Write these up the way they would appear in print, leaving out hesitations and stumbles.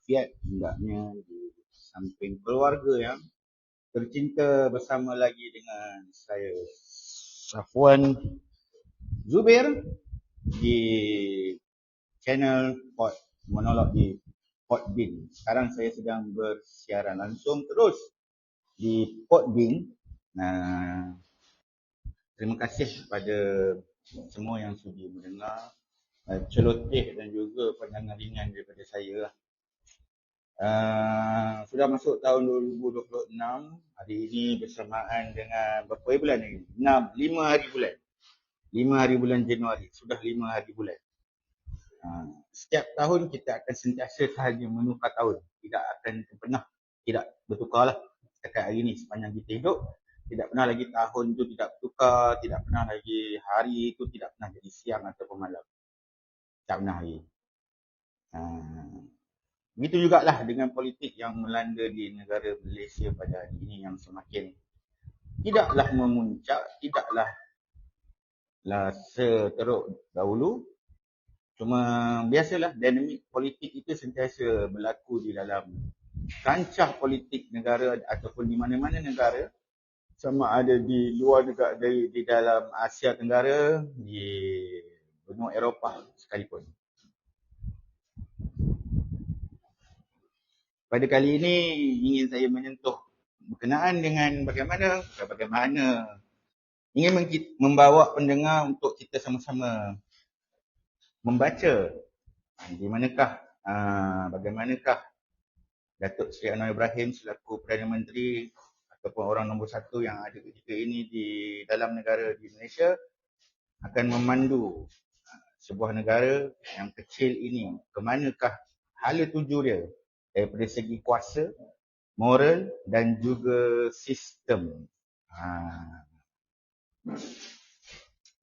walafiat, hendaknya di samping keluarga yang tercinta bersama lagi dengan saya Safwan Zubir di channel monolog di Podbean. Sekarang saya sedang bersiaran langsung terus di Podbean. Terima kasih kepada semua yang sudi mendengar celoteh dan juga pandangan ringan daripada saya. Sudah masuk tahun 2026. Hari ini bersamaan dengan berapa hari bulan lagi? 5 hari bulan. 5 hari bulan Januari. Sudah 5 hari bulan. Setiap tahun kita akan sentiasa sahaja menukar tahun. Tidak akan pernah tidak bertukar lah. Setakat hari ini sepanjang kita hidup, tidak pernah lagi tahun itu tidak bertukar, tidak pernah lagi hari itu tidak pernah jadi siang atau malam. Tak pernah lagi. Begitu jugalah dengan politik yang melanda di negara Malaysia pada hari ini yang semakin tidaklah memuncak, tidaklah seteruk dahulu. Cuma biasalah dinamik politik itu sentiasa berlaku di dalam kancah politik negara ataupun di mana-mana negara, sama ada di luar negara, di dalam Asia Tenggara, di benua Eropah sekalipun. Pada kali ini ingin saya menyentuh berkenaan dengan bagaimana ingin membawa pendengar untuk kita sama-sama membaca di manakah bagaimanakah Datuk Seri Anwar Ibrahim selaku Perdana Menteri ataupun orang nombor 1 yang ada ketika ini di dalam negara di Malaysia akan memandu sebuah negara yang kecil ini ke manakah hala tuju dia daripada segi kuasa, moral dan juga sistem.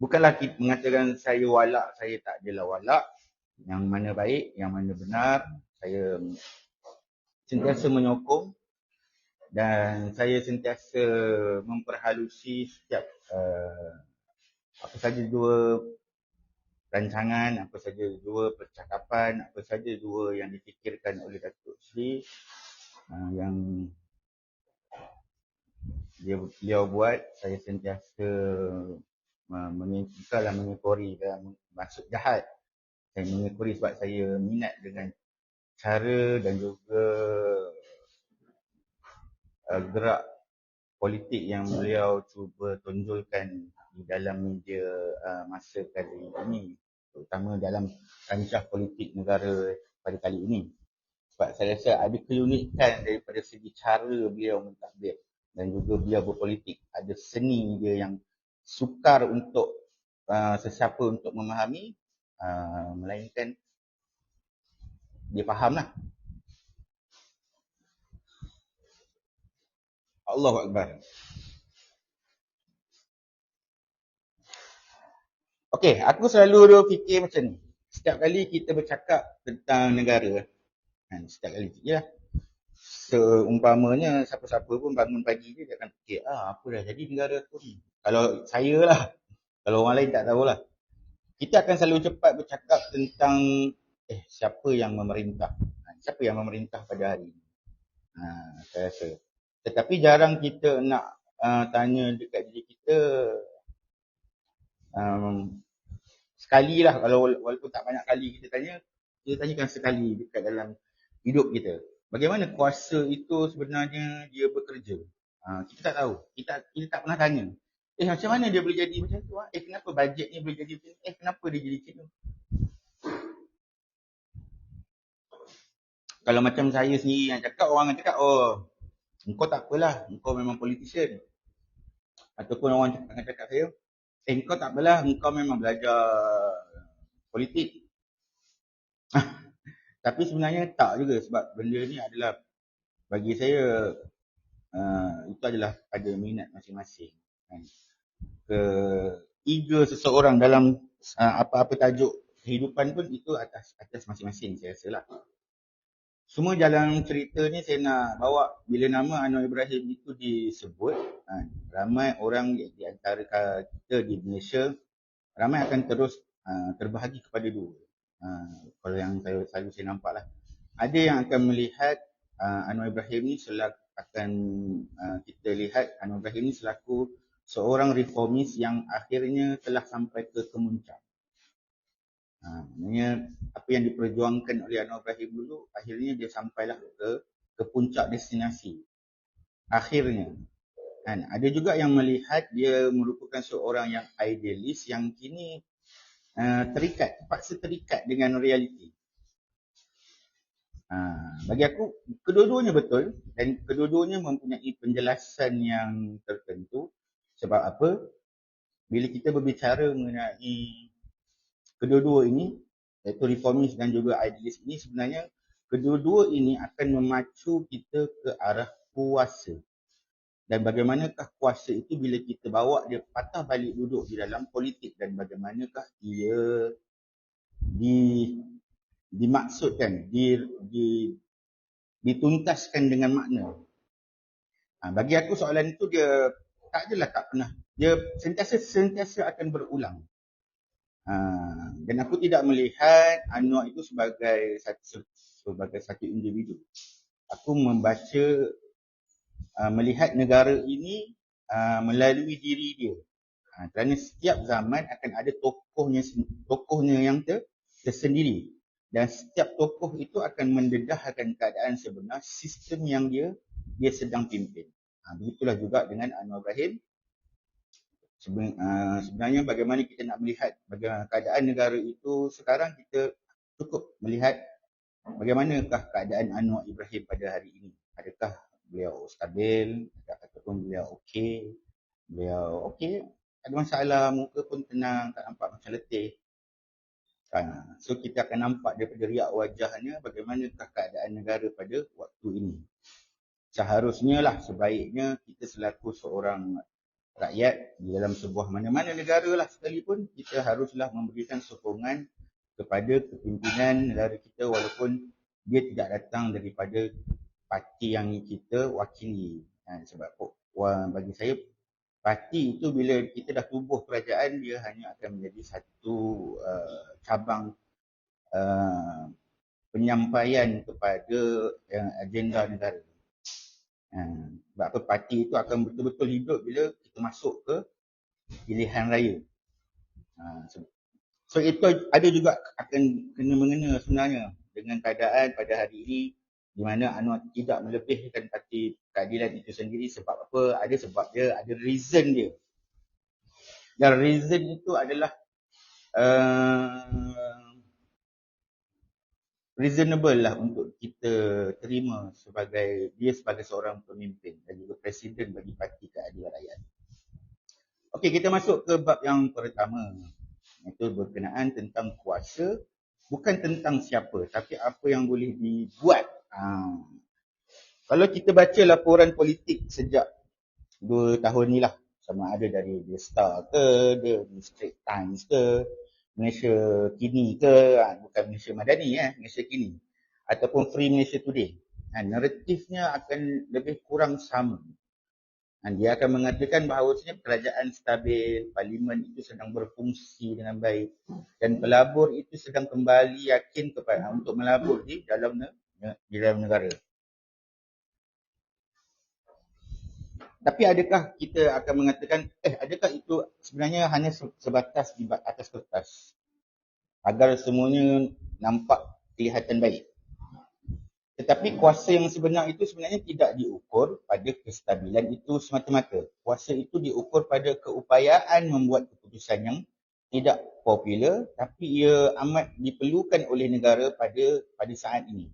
Bukanlah kita mengatakan saya walak, saya tak adalah walak. Yang mana baik, yang mana benar, saya sentiasa menyokong dan saya sentiasa memperhalusi setiap apa saja dua rancangan, apa saja dua percakapan, apa saja dua yang difikirkan oleh Datuk Seri yang beliau buat. Saya sentiasa mengekori dalam maksud jahat. Saya mengekori sebab saya minat dengan cara dan juga gerak politik yang beliau cuba tonjolkan di dalam media masa kali ini, terutama dalam kancah politik negara pada kali ini. Sebab saya rasa ada keunikan daripada segi cara beliau mentadbir dan juga beliau berpolitik. Ada seni dia yang sukar untuk sesiapa untuk memahami, melainkan dia fahamlah. Allahu Akbar. Okey, aku selalu fikir macam ni. Setiap kali kita bercakap tentang negara, setiap kali, ya, seumpamanya siapa-siapa pun bangun pagi dia akan fikir, apa dah jadi negara tu ni. Kalau saya lah, kalau orang lain tak tahulah. Kita akan selalu cepat bercakap tentang siapa yang memerintah. Siapa yang memerintah pada hari ini. Saya rasa. Tetapi jarang kita nak tanya dekat diri kita, sekali lah, kalau walaupun tak banyak kali kita tanyakan sekali dekat dalam hidup kita. Bagaimana kuasa itu sebenarnya dia bekerja? Kita tak tahu. Kita tak pernah tanya. Macam mana dia boleh jadi macam tu? Kenapa bajet ni boleh jadi macam tu? Kenapa dia jadi macam tu? Kalau macam saya sendiri yang cakap, orang akan cakap, engkau tak apalah, engkau memang politician. Ataupun orang akan cakap saya, engkau tak apalah, engkau memang belajar politik. Tapi sebenarnya tak juga, sebab benda ni adalah, bagi saya, itu adalah pada minat masing-masing. Ego seseorang dalam apa-apa tajuk kehidupan pun itu atas masing-masing, saya rasa lah. Semua jalan cerita ni saya nak bawa, bila nama Anwar Ibrahim itu disebut, ramai orang di antara kita di Malaysia, ramai akan terus terbahagi kepada dua. Kalau yang saya nampak lah. Ada yang akan melihat Anwar Ibrahim ni kita lihat Anwar Ibrahim ni selaku seorang reformis yang akhirnya telah sampai ke kemuncak. Maknanya apa yang diperjuangkan oleh Anwar Ibrahim dulu, akhirnya dia sampailah ke puncak destinasi. Akhirnya. Kan? Ada juga yang melihat dia merupakan seorang yang idealis yang kini terpaksa terikat dengan realiti. Bagi aku, kedua-duanya betul dan kedua-duanya mempunyai penjelasan yang tertentu. Sebab apa? Bila kita berbicara mengenai kedua-dua ini, iaitu reformis dan juga idealis ini, sebenarnya kedua-dua ini akan memacu kita ke arah kuasa. Dan bagaimanakah kuasa itu bila kita bawa dia patah balik duduk di dalam politik dan bagaimanakah ia dimaksudkan, dituntaskan dengan makna. Bagi aku soalan itu dia tak pernah, dia sentiasa akan berulang. Dan aku tidak melihat Anwar itu sebagai satu individu. Aku melihat negara ini melalui diri dia. Kerana setiap zaman akan ada tokohnya yang tersendiri. Dan setiap tokoh itu akan mendedahkan keadaan sebenar sistem yang dia sedang pimpin. Begitulah juga dengan Anwar Ibrahim. Sebenarnya bagaimana kita nak melihat bagaimana keadaan negara itu sekarang, kita cukup melihat bagaimanakah keadaan Anwar Ibrahim pada hari ini. Adakah beliau stabil ataupun beliau okey? Beliau okey, ada masalah, muka pun tenang, tak nampak macam letih. So kita akan nampak daripada riak wajahnya bagaimanakah keadaan negara pada waktu ini. Seharusnya lah, sebaiknya kita selaku seorang rakyat di dalam sebuah mana-mana negara lah sekalipun, kita haruslah memberikan sokongan kepada kepimpinan negara kita walaupun dia tidak datang daripada parti yang kita wakili. Sebab bagi saya, parti itu bila kita dah tubuh kerajaan, dia hanya akan menjadi satu cabang penyampaian kepada agenda negara. Sebab apa, parti itu akan betul-betul hidup bila kita masuk ke pilihan raya. So itu ada juga akan kena-mengena sebenarnya dengan keadaan pada hari ini di mana Anwar tidak melebihkan parti keadilan itu sendiri. Sebab apa? Ada sebab dia, ada reason dia. Dan reason itu adalah reasonable lah untuk kita terima dia sebagai seorang pemimpin dan juga presiden bagi Parti Keadilan Rakyat. Okey, kita masuk ke bab yang pertama, iaitu berkenaan tentang kuasa, bukan tentang siapa, tapi apa yang boleh dibuat. Kalau kita baca laporan politik sejak 2 tahun ni lah, sama ada dari The Star ke, The Straits Times ke, Malaysia Kini ke, bukan Malaysia Madani, Malaysia Kini, ataupun Free Malaysia Today, naratifnya akan lebih kurang sama. Dia akan mengatakan bahawasanya kerajaan stabil, parlimen itu sedang berfungsi dengan baik dan pelabur itu sedang kembali yakin untuk melabur di dalam negara. Tapi adakah kita akan mengatakan, adakah itu sebenarnya hanya sebatas di atas kertas agar semuanya nampak kelihatan baik? Tetapi kuasa yang sebenar itu sebenarnya tidak diukur pada kestabilan itu semata-mata. Kuasa itu diukur pada keupayaan membuat keputusan yang tidak popular, tapi ia amat diperlukan oleh negara pada saat ini.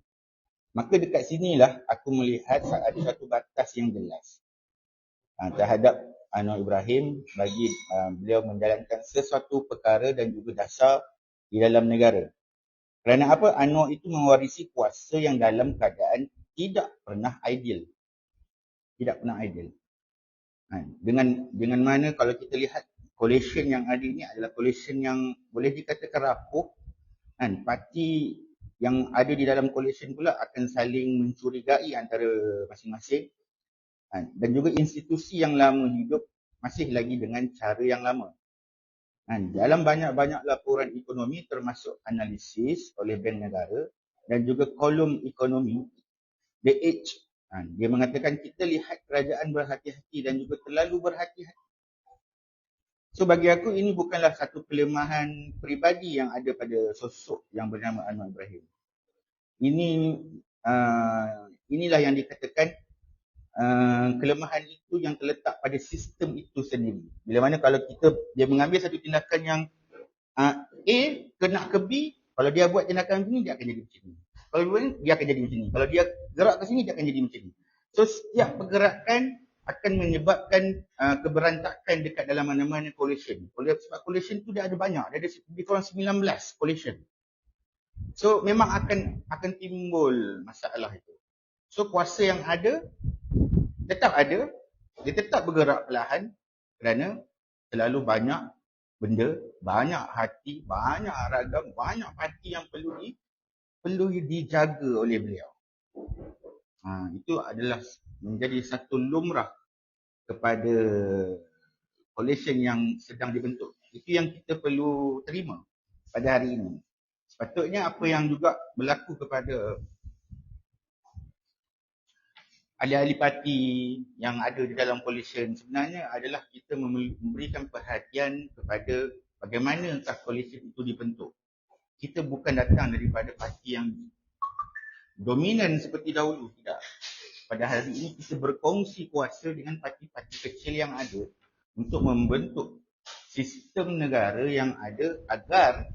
Maka dekat sinilah aku melihat ada satu batas yang jelas terhadap Anwar Ibrahim bagi beliau menjalankan sesuatu perkara dan juga dasar di dalam negara. Kerana apa? Anwar itu mewarisi kuasa yang dalam keadaan tidak pernah ideal. Tidak pernah ideal. Dengan mana kalau kita lihat coalition yang ada ini adalah coalition yang boleh dikatakan rapuh. Parti yang ada di dalam coalition pula akan saling mencurigai antara masing-masing. Dan juga institusi yang lama hidup masih lagi dengan cara yang lama. Dalam banyak-banyak laporan ekonomi termasuk analisis oleh Bank Negara, dan juga kolom ekonomi, The Age. Dia mengatakan kita lihat kerajaan berhati-hati dan juga terlalu berhati-hati. So bagi aku ini bukanlah satu kelemahan peribadi yang ada pada sosok yang bernama Anwar Ibrahim. Inilah yang dikatakan kelemahan itu yang terletak pada sistem itu sendiri. Bila mana kalau dia mengambil satu tindakan yang A kena ke B, kalau dia buat tindakan macam ni, dia akan jadi macam ni. Kalau dia akan jadi macam ni. Kalau dia gerak ke sini, dia akan jadi macam ni. So setiap pergerakan akan menyebabkan keberantakan dekat dalam mana-mana coalition. Sebab coalition tu dia ada banyak. Dia ada lebih kurang 19 coalition. So memang akan timbul masalah itu. So kuasa yang ada tetap ada, dia tetap bergerak perlahan kerana terlalu banyak benda, banyak hati, banyak ragam, banyak parti yang perlu dijaga oleh beliau. Itu adalah menjadi satu lumrah kepada coalition yang sedang dibentuk. Itu yang kita perlu terima pada hari ini. Sepatutnya apa yang juga berlaku kepada ahli-ahli parti yang ada di dalam coalition sebenarnya adalah kita memberikan perhatian kepada bagaimanakah coalition itu dibentuk. Kita bukan datang daripada parti yang dominan seperti dahulu, tidak. Pada hari ini kita berkongsi kuasa dengan parti-parti kecil yang ada untuk membentuk sistem negara yang ada agar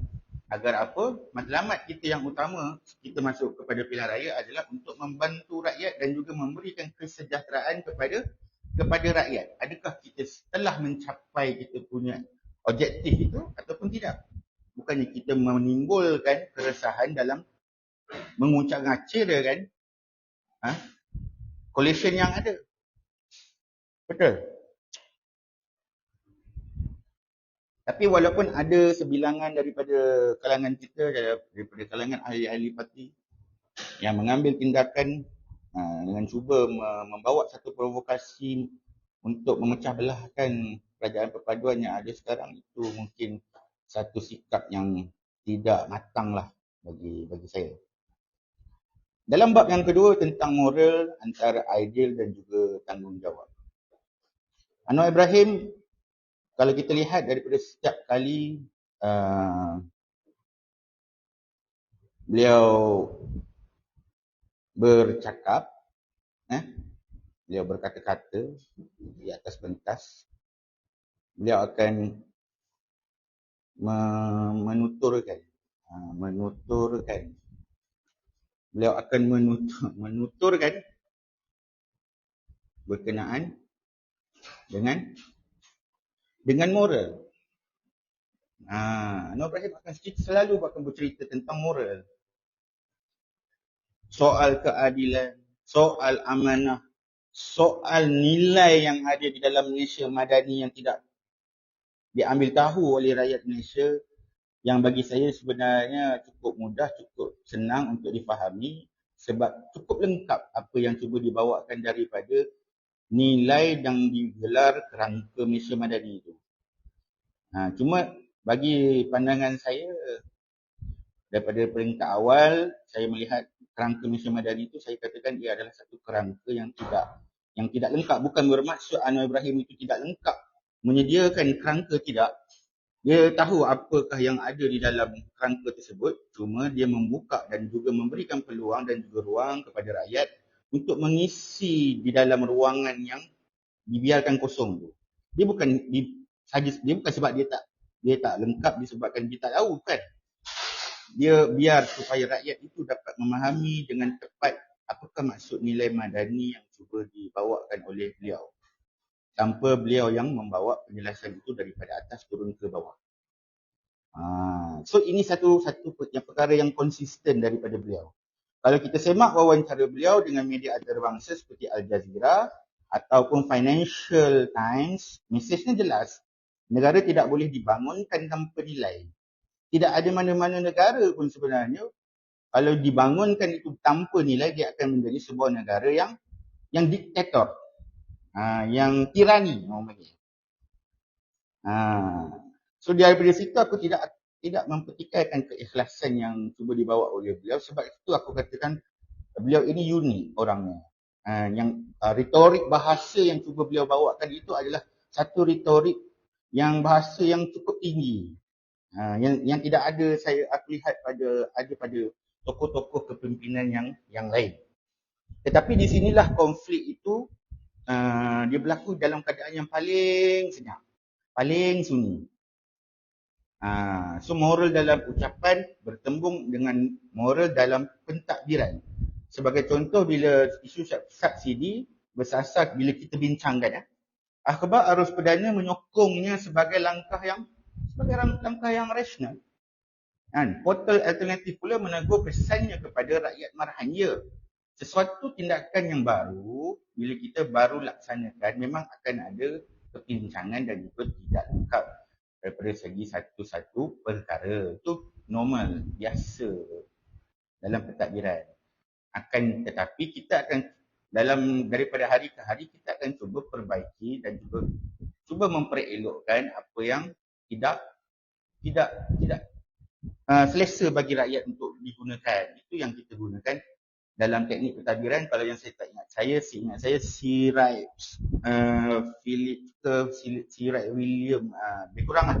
apa? Matlamat kita yang utama kita masuk kepada pilihan raya adalah untuk membantu rakyat dan juga memberikan kesejahteraan kepada rakyat. Adakah kita telah mencapai kita punya objektif itu ataupun tidak? Bukannya kita menimbulkan keresahan dalam menguncang-ngacirkan coalition yang ada. Betul? Tapi walaupun ada sebilangan daripada kalangan kita, daripada kalangan ahli-ahli parti yang mengambil tindakan dengan cuba membawa satu provokasi untuk memecah belahkan kerajaan perpaduan yang ada sekarang, itu mungkin satu sikap yang tidak matanglah bagi saya. Dalam bab yang kedua tentang moral antara ideal dan juga tanggungjawab. Anwar Ibrahim, kalau kita lihat daripada setiap kali beliau bercakap, beliau berkata-kata di atas pentas, beliau akan menuturkan. Beliau akan menuturkan berkenaan dengan moral. Anwar Ibrahim selalu akan bercerita tentang moral. Soal keadilan, soal amanah, soal nilai yang ada di dalam Malaysia Madani yang tidak diambil tahu oleh rakyat Malaysia, yang bagi saya sebenarnya cukup mudah, cukup senang untuk difahami sebab cukup lengkap apa yang cuba dibawakan daripada nilai yang digelar kerangka Malaysia Madani itu. Cuma bagi pandangan saya, daripada peringkat awal saya melihat kerangka Malaysia Madani itu, saya katakan ia adalah satu kerangka yang tidak lengkap. Bukan bermaksud Anwar Ibrahim itu tidak lengkap menyediakan kerangka, tidak. Dia tahu apakah yang ada di dalam kerangka tersebut, cuma dia membuka dan juga memberikan peluang dan juga ruang kepada rakyat untuk mengisi di dalam ruangan yang dibiarkan kosong tu. Dia bukan sebab dia tak lengkap disebabkan dia tak tahu, kan. Dia biar supaya rakyat itu dapat memahami dengan tepat apakah maksud nilai madani yang cuba dibawakan oleh beliau, tanpa beliau yang membawa penjelasan itu daripada atas turun ke bawah. So ini satu perkara yang konsisten daripada beliau. Kalau kita semak wawancara beliau dengan media antarabangsa seperti Al Jazeera ataupun Financial Times, mesejnya jelas. Negara tidak boleh dibangunkan tanpa nilai. Tidak ada mana-mana negara pun sebenarnya kalau dibangunkan itu tanpa nilai, dia akan menjadi sebuah negara yang diktator, yang tirani namanya. So daripada situ aku tidak tidak mempertikaikan keikhlasan yang cuba dibawa oleh beliau. Sebab itu aku katakan beliau ini unik orangnya. Retorik bahasa yang cuba beliau bawakan itu adalah satu retorik yang bahasa yang cukup tinggi. Yang tidak ada aku lihat pada tokoh-tokoh kepimpinan yang lain. Tetapi di sinilah konflik itu dia berlaku dalam keadaan yang paling senyap, paling sunyi. So moral dalam ucapan bertembung dengan moral dalam pentadbiran. Sebagai contoh, bila isu subsidi bersasar bila kita bincangkan, akhbar arus perdana menyokongnya sebagai langkah yang rasional. Portal alternatif pula menegur pesannya kepada rakyat marhanya. Sesuatu tindakan yang baru, bila kita baru laksanakan, memang akan ada kepincangan dan juga tidak lengkap daripada segi satu-satu perkara. Itu normal, biasa dalam pentadbiran. Tetapi kita akan daripada hari ke hari kita akan cuba perbaiki dan juga cuba memperelokkan apa yang tidak selesa bagi rakyat untuk digunakan. Itu yang kita gunakan dalam teknik pentadbiran. Kalau yang saya tak ingat saya C. Wright Philip C. Wright William, lebih kurang lah.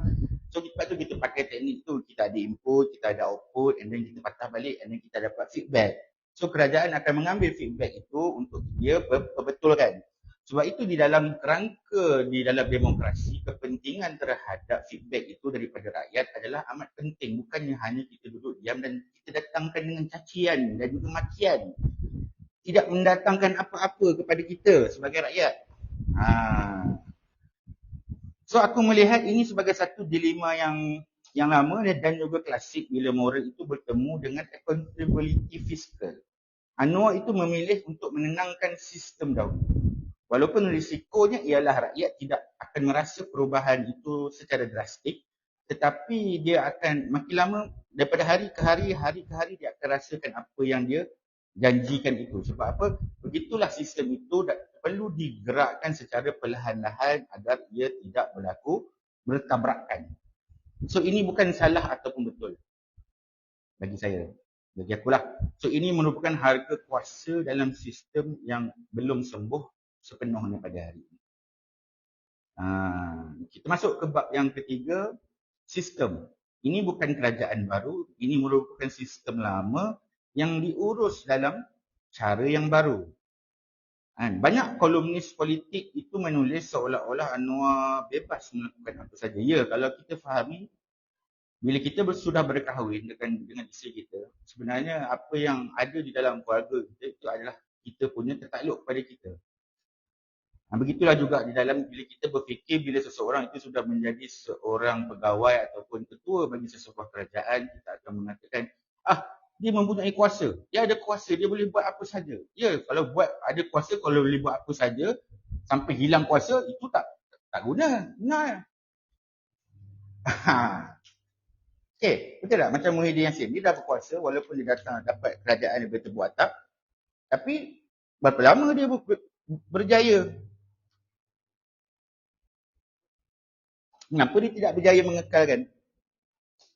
So lepas tu kita pakai teknik tu, kita ada input, kita ada output, and then kita patah balik, and then kita dapat feedback. So kerajaan akan mengambil feedback itu untuk dia perbetulkan. Sebab itu di dalam kerangka, di dalam demokrasi, kepentingan terhadap feedback itu daripada rakyat adalah amat penting. Bukannya hanya kita duduk diam dan kita datangkan dengan cacian dan juga makian. Tidak mendatangkan apa-apa kepada kita sebagai rakyat. So aku melihat ini sebagai satu dilema yang lama dan juga klasik bila moral itu bertemu dengan accountability fiskal. Anwar itu memilih untuk menenangkan sistem dahulu. Walaupun risikonya ialah rakyat tidak akan merasa perubahan itu secara drastik, tetapi dia akan makin lama daripada hari ke hari dia akan rasakan apa yang dia janjikan itu. Sebab apa? Begitulah sistem itu perlu digerakkan secara perlahan-lahan agar ia tidak berlaku bertabrakan. So ini bukan salah ataupun betul bagi saya, bagi akulah. So ini merupakan harga kuasa dalam sistem yang belum sembuh sepenuhnya pada hari ini. Kita masuk ke bab yang ketiga, sistem. Ini bukan kerajaan baru, ini merupakan sistem lama yang diurus dalam cara yang baru. Banyak kolumnis politik itu menulis seolah-olah Anwar bebas melakukan apa saja. Ya, kalau kita fahami, bila kita sudah berkahwin dengan isteri kita, sebenarnya apa yang ada di dalam keluarga kita itu adalah kita punya tertakluk kepada kita. Begitulah juga di dalam bila kita berfikir, bila seseorang itu sudah menjadi seorang pegawai ataupun ketua bagi sesebuah kerajaan, kita akan mengatakan, dia mempunyai kuasa. Dia ada kuasa, dia boleh buat apa saja. Ya, kalau ada kuasa, kalau boleh buat apa saja, sampai hilang kuasa, itu tak guna. Benar. Okey, betul tak? Macam Muhyiddin Yassin, dia dah berkuasa walaupun dia datang dapat kerajaan yang bertebu atap, tapi berapa lama dia berjaya? Kenapa dia tidak berjaya mengekalkan?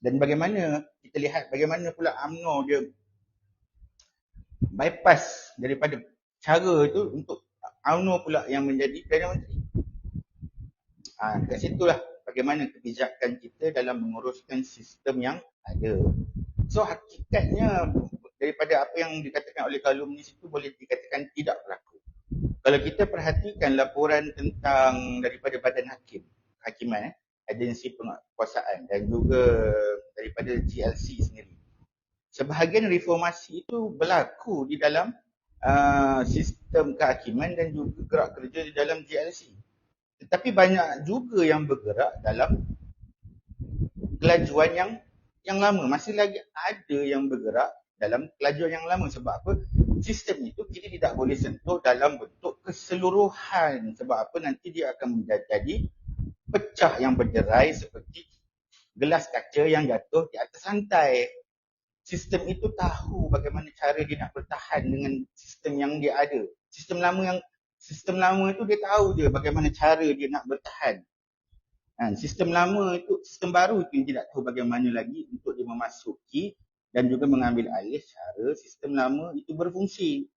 Dan bagaimana kita lihat bagaimana pula UMNO dia bypass daripada cara itu untuk UMNO pula yang menjadi Perdana Menteri. Dekat situlah bagaimana kebijakan kita dalam menguruskan sistem yang ada. So hakikatnya daripada apa yang dikatakan oleh kolumnis itu boleh dikatakan tidak berlaku. Kalau kita perhatikan laporan tentang daripada Badan Hakiman, agensi penguasaan dan juga daripada GLC sendiri, sebahagian reformasi itu berlaku di dalam sistem kehakiman dan juga gerak kerja di dalam GLC. Tetapi banyak juga yang bergerak dalam kelajuan yang lama. Masih lagi ada yang bergerak dalam kelajuan yang lama. Sebab apa? Sistem itu kita tidak boleh sentuh dalam bentuk keseluruhan. Sebab apa? Nanti dia akan menjadi pecah yang berderai seperti gelas kaca yang jatuh di atas lantai. Sistem itu tahu bagaimana cara dia nak bertahan dengan sistem yang dia ada. Sistem lama itu dia tahu je bagaimana cara dia nak bertahan. Sistem lama itu, sistem baru itu yang tidak tahu bagaimana lagi untuk dia memasuki dan juga mengambil alih cara sistem lama itu berfungsi.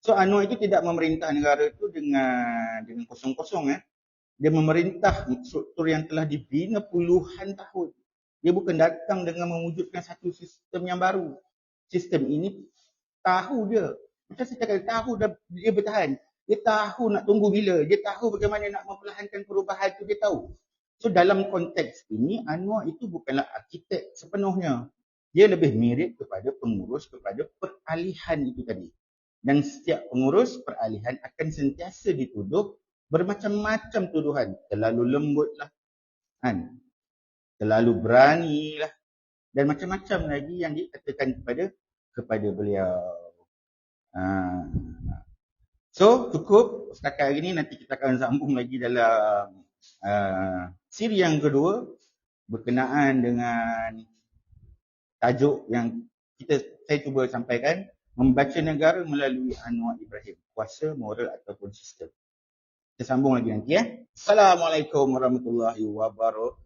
So Anwar itu tidak memerintah negara itu dengan kosong-kosong. Dia memerintah struktur yang telah dibina puluhan tahun. Dia bukan datang dengan mewujudkan satu sistem yang baru. Sistem ini tahu dia. Macam saya cakap, tahu dia bertahan. Dia tahu nak tunggu bila. Dia tahu bagaimana nak memperlahankan perubahan itu, dia tahu. So dalam konteks ini, Anwar itu bukanlah arkitek sepenuhnya. Dia lebih mirip kepada pengurus kepada peralihan itu tadi. Dan setiap pengurus peralihan akan sentiasa dituduh bermacam-macam tuduhan. Terlalu lembut lah. Terlalu berani lah. Dan macam-macam lagi yang dikatakan kepada beliau. So, cukup setakat hari ini. Nanti kita akan sambung lagi dalam siri yang kedua berkenaan dengan tajuk yang saya cuba sampaikan, membaca negara melalui Anwar Ibrahim, kuasa, moral ataupun sistem. Kita sambung lagi nanti. Assalamualaikum warahmatullahi wabarakatuh.